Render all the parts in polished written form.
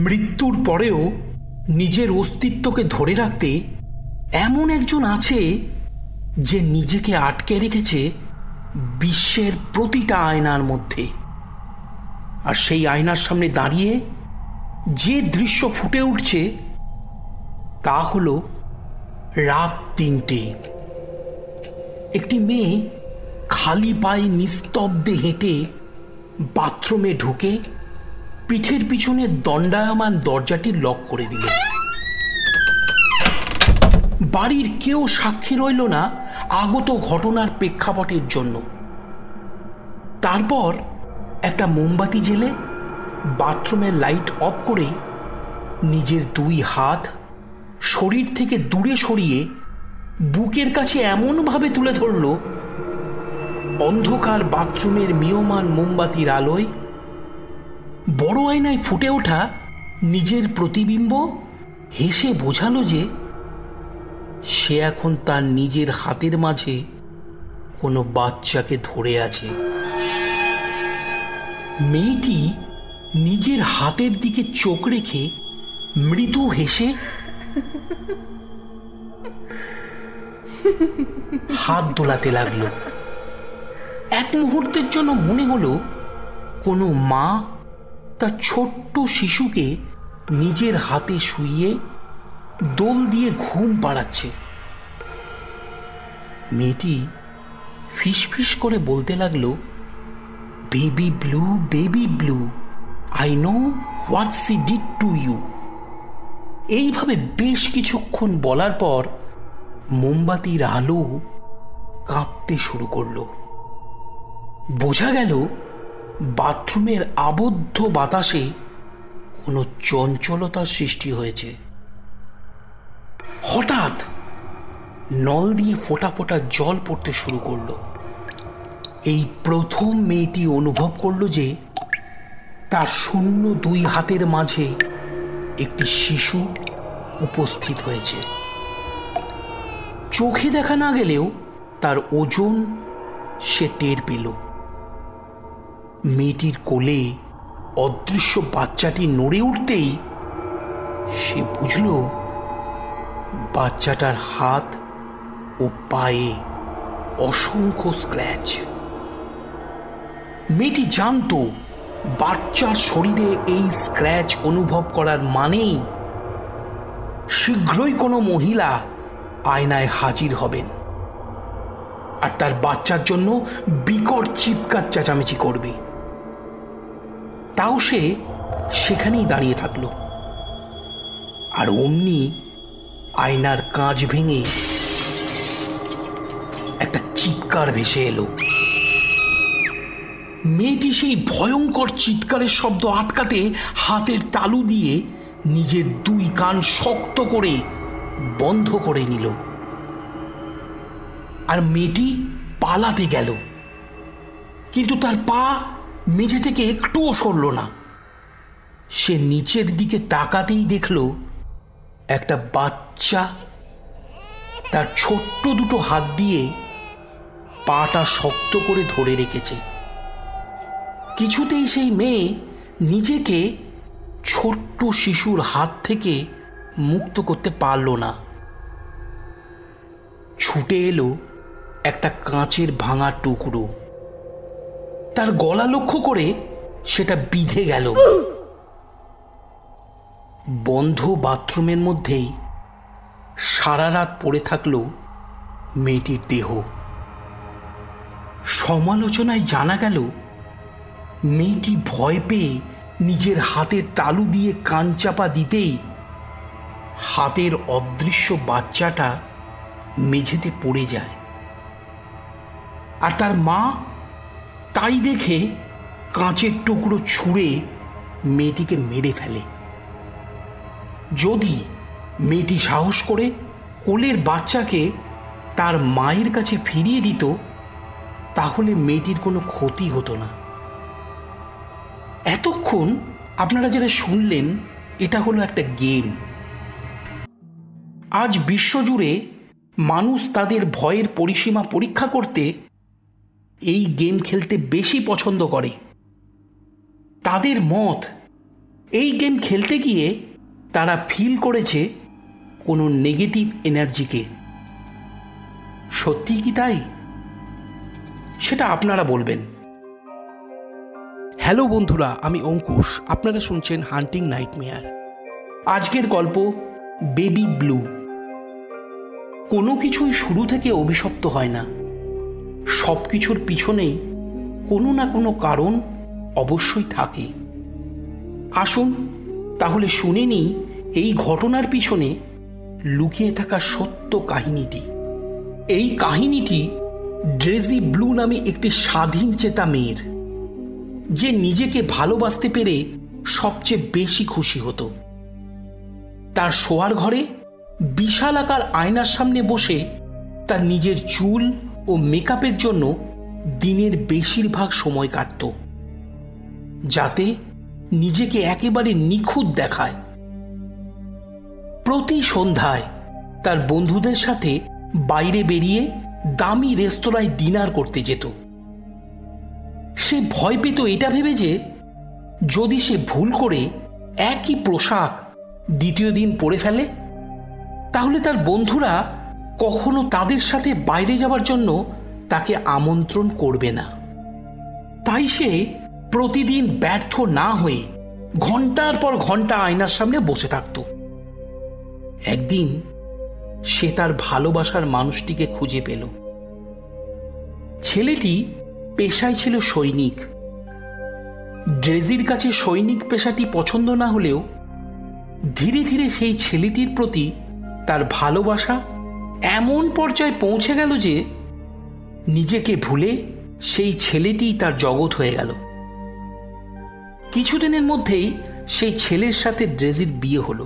মৃত্যুর পরেও নিজের অস্তিত্বকে ধরে রাখতে এমন একজন আছে যে নিজেকে আটকে রেখেছে বিশ্বের প্রতিটা আয়নার মধ্যে। আর সেই আয়নার সামনে দাঁড়িয়ে যে দৃশ্য ফুটে উঠছে তা হল রাত ৩টে। একটি মেয়ে খালি পায়ে নিস্তব্ধে হেঁটে বাথরুমে ঢুকে পিঠের পিছনে দণ্ডায়মান দরজাটি লক করে দিল। বাড়ির কেউ সাক্ষী রইল না আগত ঘটনার প্রেক্ষাপটের জন্য। তারপর একটা মোমবাতি জেলে বাথরুমের লাইট অফ করে নিজের ২ হাত শরীর থেকে দূরে সরিয়ে বুকের কাছে এমনভাবে তুলে ধরল অন্ধকার বাথরুমের মিয়মান মোমবাতির আলোয় বড় আয়নায় ফুটে ওঠা নিজের প্রতিবিম্ব হেসে বোঝালো যে সে এখন তার নিজের হাতের মাঝে কোনো বাচ্চাকে ধরে আছে। মেয়েটি নিজের হাতের দিকে চোখ রেখে মৃদু হেসে হাত দোলাতে লাগলো। এক মুহূর্তের জন্য মনে হলো কোনো মা তার ছোট্ট শিশুকে নিজের হাতে শুইয়ে দোল দিয়ে ঘুম পাড়াচ্ছে। মেয়েটি ফিসফিস করে বলতে লাগলো, baby blue, baby blue, I know what she did to you. এইভাবে বেশ কিছুক্ষণ বলার পর মোমবাতির আলো কাঁপতে শুরু করলো। বোঝা গেল বাথরুমের আবদ্ধ বাতাসে কোনো চঞ্চলতার সৃষ্টি হয়েছে। হঠাৎ নল দিয়ে ফোঁটা ফোঁটা জল পড়তে শুরু করলো। এই প্রথম মেয়েটি অনুভব করলো যে তার শূন্য ২ হাতের মাঝে একটি শিশু উপস্থিত হয়েছে। চোখে দেখা না গেলেও তার ওজন সে টের পেল। মেয়েটির কোলে অদৃশ্য বাচ্চাটি নড়ে উঠতেই সে বুঝল বাচ্চাটার হাত ও পায়ে অসংখ্য স্ক্র্যাচ। মেয়েটি জানতো বাচ্চার শরীরে এই স্ক্র্যাচ অনুভব করার মানেই শীঘ্রই কোনো মহিলা আয়নায় হাজির হবেন আর তার বাচ্চার জন্য বিকট চিৎকার চেঁচামেচি করবে। তাও সে সেখানেই দাঁড়িয়ে থাকলো। আর অমনি আয়নার কাঁচ ভেঙে একটা চিৎকার ভেসে এলো। মেয়েটি সেই ভয়ঙ্কর চিৎকারের শব্দ আটকাতে হাতের তালু দিয়ে নিজের 2 কান শক্ত করে বন্ধ করে নিল। আর মেয়েটি পালাতে গেল, কিন্তু তার পা মেঝে থেকে একটুও সরল না। সে নিচের দিকে তাকাতেই দেখল একটা বাচ্চা তার ছোট্ট 2 হাত দিয়ে পাটা শক্ত করে ধরে রেখেছে। কিছুতেই সেই মেয়ে নিজেকে ছোট্ট শিশুর হাত থেকে মুক্ত করতে পারল না। ছুটে এলো একটা কাঁচের ভাঙা টুকরো, তার গলা লক্ষ্য করে সেটা বিঁধে গেল। বন্ধ বাথরুমের মধ্যেই সারা রাত পড়ে থাকলো মেয়েটির দেহ। সমালোচনায় জানা গেল মেয়েটি ভয় পেয়ে নিজের হাতের তালু দিয়ে কান চাপা দিতেই হাতের অদৃশ্য বাচ্চাটা মেঝেতে পড়ে যায়। আর তার মা তাই দেখে কাঁচের টুকরো ছুঁড়ে মেয়েটিকে মেরে ফেলে। যদি মেয়েটি সাহস করে কোলের বাচ্চাকে তার মায়ের কাছে ফিরিয়ে দিত তাহলে মেয়েটির কোনো ক্ষতি হতো না। এতক্ষণ আপনারা যারা শুনলেন এটা হলো একটা গেম। আজ বিশ্বজুড়ে মানুষ তাদের ভয়ের পরিসীমা পরীক্ষা করতে এই গেম খেলতে বেশি পছন্দ করে। তাদের মত, এই গেম খেলতে গিয়ে তারা ফিল করেছে কোনো নেগেটিভ এনার্জিকে। সত্যি কি তাই? সেটা আপনারা বলবেন। হ্যালো বন্ধুরা, আমি অঙ্কুশ। আপনারা শুনছেন হান্টিং নাইটমেয়ার। আজকের গল্প বেবি ব্লু। কোনো কিছুই শুরু থেকে অভিশপ্ত হয় না। সব কিছুর পিছনেই কোনো না কোনো কারণ অবশ্যই থাকে। আসুন তাহলে শুনে নিই এই ঘটনার পিছনে লুকিয়ে থাকা সত্য কাহিনীটি। এই কাহিনীটি ড্রেজি ব্লু নামে একটি স্বাধীন চেতা মেয়ের, যে নিজেকে ভালোবাসতে পেরে সবচেয়ে বেশি খুশি হতো। তার শোয়ার ঘরে বিশাল আকার আয়নার সামনে বসে তার নিজের চুল ও মেকআপের জন্য দিনের বেশিরভাগ সময় কাটত, যাতে নিজেকে একেবারে নিখুঁত দেখায়। প্রতি সন্ধ্যায় তার বন্ধুদের সাথে বাইরে বেরিয়ে দামি রেস্তোরাঁয় ডিনার করতে যেত। সে ভয় পেত এটা ভেবে যে যদি সে ভুল করে একই পোশাক দ্বিতীয় দিন পরে ফেলে, তাহলে তার বন্ধুরা কখনো তাদের সাথে বাইরে যাওয়ার জন্য তাকে আমন্ত্রণ করবে না। তাই সে প্রতিদিন ব্যর্থ না হয়ে ঘন্টার পর ঘন্টা আয়নার সামনে বসে থাকত। একদিন সে তার ভালোবাসার মানুষটিকে খুঁজে পেল। ছেলেটি পেশায় ছিল সৈনিক। ড্রেজির কাছে সৈনিক পেশাটি পছন্দ না হলেও ধীরে ধীরে সেই ছেলেটির প্রতি তার ভালোবাসা এমন পর্যায়ে পৌঁছে গেল যে নিজেকে ভুলে সেই ছেলেটি তার জগৎ হয়ে গেল। কিছুদিনের মধ্যেই সেই ছেলের সাথে ড্রেজির বিয়ে হলো।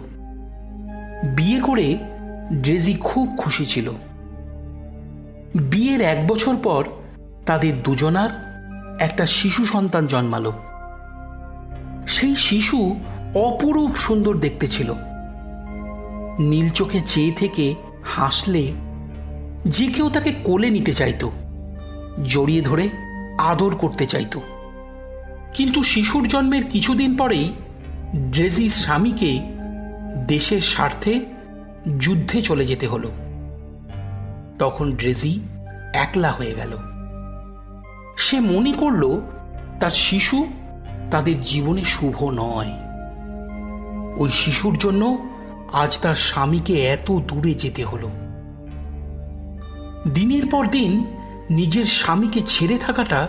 বিয়ে করে ড্রেজি খুব খুশি ছিল। বিয়ের 1 বছর পর তাদের দুজনার একটা শিশু সন্তান জন্মালো। সেই শিশু অপরূপ সুন্দর দেখতে ছিল। নীল চোখে চেয়ে থেকে হাসলে যে কেউ তাকে কোলে নিতে চাইত, জড়িয়ে ধরে আদর করতে চাইত। কিন্তু শিশুর জন্মের কিছুদিন পরেই ড্রেজির স্বামীকে দেশের স্বার্থে যুদ্ধে চলে যেতে হলো। তখন ড্রেজি একলা হয়ে গেল। সে মনে করল তার শিশু তাদের জীবনে শুভ নয়। ওই শিশুর জন্য আজ তার স্বামীকে এত দূরে যেতে হলো। দিনের পর দিন নিজের স্বামীকে ছেড়ে থাকাটা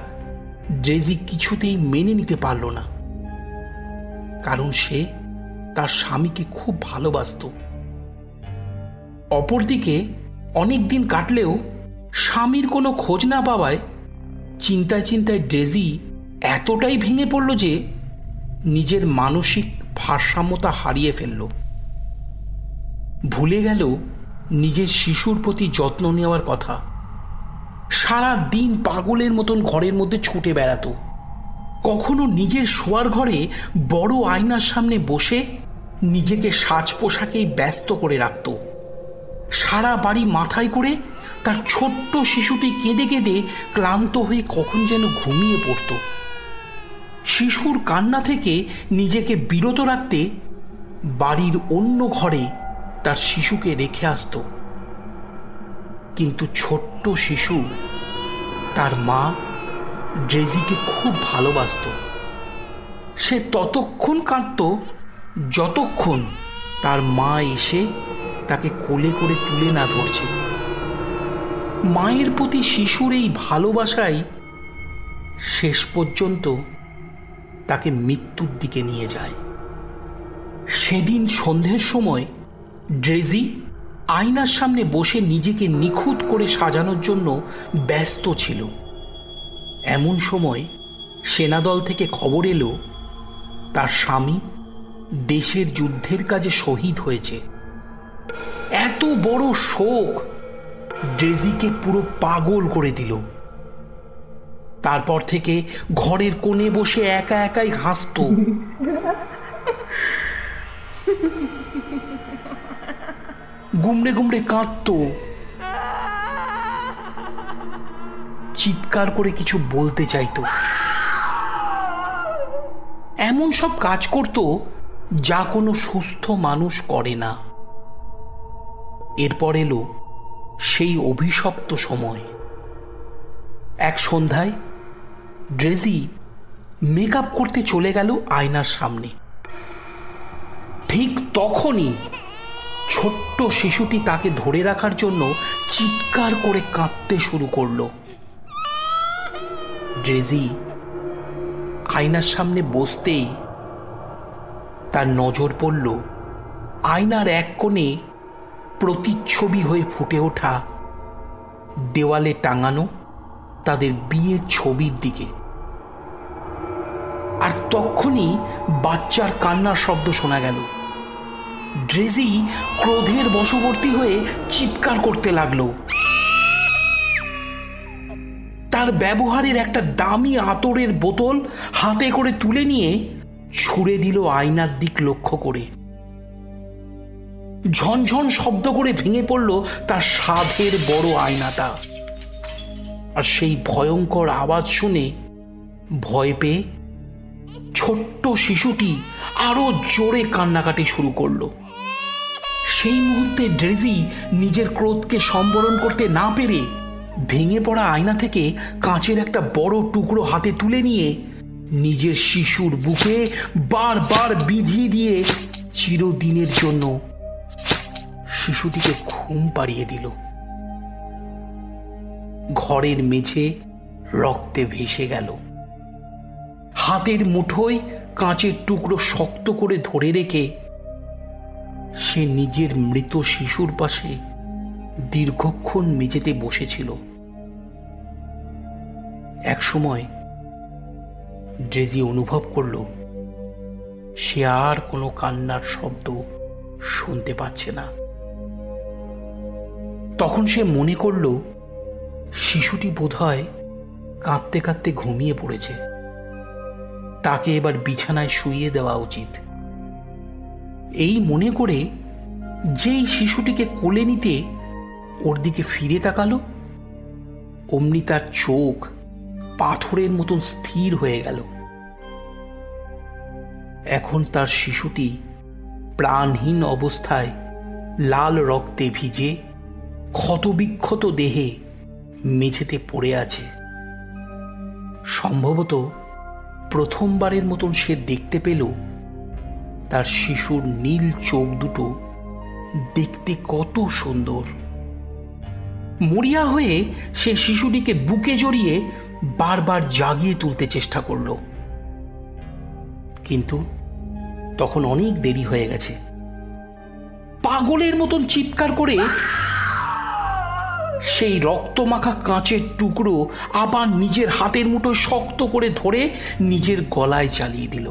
ড্রেজি কিছুতেই মেনে নিতে পারল না, কারণ সে তার স্বামীকে খুব ভালোবাসত। অপরদিকে অনেক দিন কাটলেও স্বামীর কোনো খোঁজ না পাওয়ায় চিন্তায় চিন্তায় ড্রেজি এতটাই ভেঙে পড়ল যে নিজের মানসিক ভারসাম্যতা হারিয়ে ফেলল। ভুলে গেল নিজের শিশুর প্রতি যত্ন নেওয়ার কথা। সারা দিন পাগলের মতন ঘরের মধ্যে ছুটে বেড়াতো। কখনো নিজের শোয়ার ঘরে বড় আয়নার সামনে বসে নিজেকে সাজ পোশাকেই ব্যস্ত করে রাখত। সারা বাড়ি মাথায় করে তার ছোট্ট শিশুটি কেঁদে কেঁদে ক্লান্ত হয়ে কখন যেন ঘুমিয়ে পড়ত। শিশুর কান্না থেকে নিজেকে বিরত রাখতে বাড়ির অন্য ঘরে তার শিশুকে রেখে আসত। কিন্তু ছোট্ট শিশু তার মা ড্রেজিকে খুব ভালোবাসত। সে ততক্ষণ কাঁদত যতক্ষণ তার মা এসে তাকে কোলে করে তুলে না ধরছে। মায়ের প্রতি শিশুর এই ভালোবাসাই শেষ পর্যন্ত তাকে মৃত্যুর দিকে নিয়ে যায়। সেদিন সন্ধ্যের সময় ড্রেজি আয়নার সামনে বসে নিজেকে নিখুঁত করে সাজানোর জন্য ব্যস্ত ছিল। এমন সময় সেনাদল থেকে খবর এলো তার স্বামী দেশের যুদ্ধের কাজে শহীদ হয়েছে। এত বড় শোক ড্রেজিকে পুরো পাগল করে দিল। তারপর থেকে ঘরের কোণে বসে একা একাই হাসত। গুমড়ে গুমড়ে কাঁদত চিৎকার করে কিছু বলতে চাইতো। এমন সব কাজ করত যা কোনো সুস্থ মানুষ করে না। এরপর এলো সেই অভিশপ্ত সময়। এক সন্ধ্যায় ড্রেজি মেকআপ করতে চলে গেল আয়নার সামনে। ঠিক তখনই ছোট্ট শিশুটি তাকে ধরে রাখার জন্য চিৎকার করে কাঁদতে শুরু করলো। ড্রেজি আয়নার সামনে বসতেই তার নজর পড়ল আয়নার এক কোণে প্রতিচ্ছবি হয়ে ফুটে ওঠা দেওয়ালে টাঙানো তাদের বিয়ের ছবির দিকে। আর তখনই বাচ্চার কান্নার শব্দ শোনা গেল। ড্রেজি ক্রোধের বশবর্তী হয়ে চিৎকার করতে লাগলো। তার ব্যবহারের একটা দামি আতরের বোতল হাতে করে তুলে নিয়ে ছুঁড়ে দিল আয়নার দিক লক্ষ্য করে। ঝনঝন শব্দ করে ভেঙে পড়ল তার সাধের বড় আয়নাটা। আর সেই ভয়ঙ্কর আওয়াজ শুনে ভয় পেয়ে ছোট্ট শিশুটি আরো জোরে কান্নাকাটি শুরু করলো। সেই মুহূর্তে ড্রেজি নিজের ক্রোধকে সম্বরণ করতে না পেরে ভেঙে পড়া আয়না থেকে কাঁচের একটা বড় টুকরো হাতে তুলে নিয়ে নিজের শিশুর বুকে বারবার বিধিয়ে দিয়ে চিরদিনের জন্য শিশুটিকে ঘুম পাড়িয়ে দিল। ঘরের মেঝে রক্তে ভেসে গেল। হাতের মুঠোয় কাঁচের টুকরো শক্ত করে ধরে রেখে সে নিজের মৃত শিশুর পাশে দীর্ঘক্ষণ মেঝেতে বসেছিল। একসময় ড্রেজি অনুভব করল সে আর কোনো কান্নার শব্দ শুনতে পাচ্ছে না। তখন সে মনে করল শিশুটি বোধহয় কাঁদতে কাঁদতে ঘুমিয়ে পড়েছে, তাকে এবার বিছানায় শুইয়ে দেওয়া উচিত। এই মনে করে যেই শিশুটিকে কোলে নিতে ওর দিকে ফিরে তাকালো, অমনি তার চোখ পাথরের মতন স্থির হয়ে গেল। এখন তার শিশুটি প্রাণহীন অবস্থায় লাল রক্তে ভিজে ক্ষতবিক্ষত দেহে মেঝেতে পড়ে আছে। সম্ভবত প্রথমবারের মতন সে দেখতে পেল তার শিশুর নীল চোখ দুটো দেখতে কত সুন্দর। মরিয়া হয়ে সে শিশুটিকে বুকে জড়িয়ে বারবার জাগিয়ে তুলতে চেষ্টা করল, কিন্তু তখন অনেক দেরি হয়ে গেছে। পাগলের মতন চিৎকার করে সেই রক্তমাখা কাঁচের টুকরো আবার নিজের হাতের মুঠো শক্ত করে ধরে নিজের গলায় চালিয়ে দিল।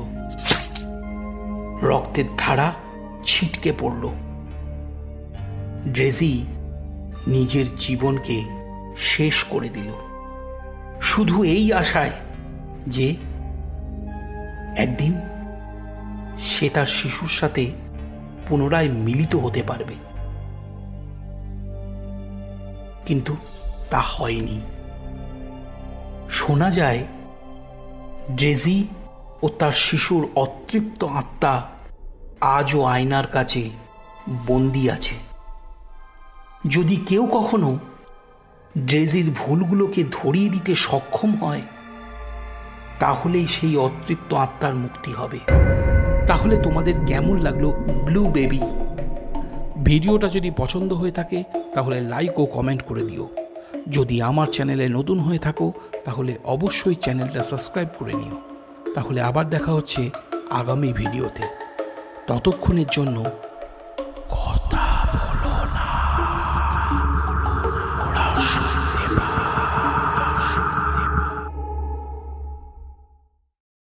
রক্তের ধারা ছিটকে পড়ল। ড্রেজি নিজের জীবনকে শেষ করে দিল, শুধু এই আশায় যে একদিন সে তার শিশুর সাথে পুনরায় মিলিত হতে পারবে। কিন্তু তা হয়নি। শোনা যায় ড্রেজি ও তার শিশুর অতৃপ্ত আত্মা আজও আয়নার কাছে বন্দী আছে। যদি কেউ কখনো ড্রেজির ভুলগুলোকে ধরিয়ে দিতে সক্ষম হয়, তাহলেই সেই অতৃপ্ত আত্মার মুক্তি হবে। তাহলে তোমাদের কেমন লাগলো ব্লু বেবি? ভিডিওটা যদি পছন্দ হয়ে থাকে তাহলে লাইক ও কমেন্ট করে দিও। যদি আমার চ্যানেলে নতুন হয়ে থাকো তাহলে অবশ্যই চ্যানেলটা সাবস্ক্রাইব করে নিও। তাহলে আবার দেখা হচ্ছে আগামী ভিডিওতে। ততক্ষণের জন্য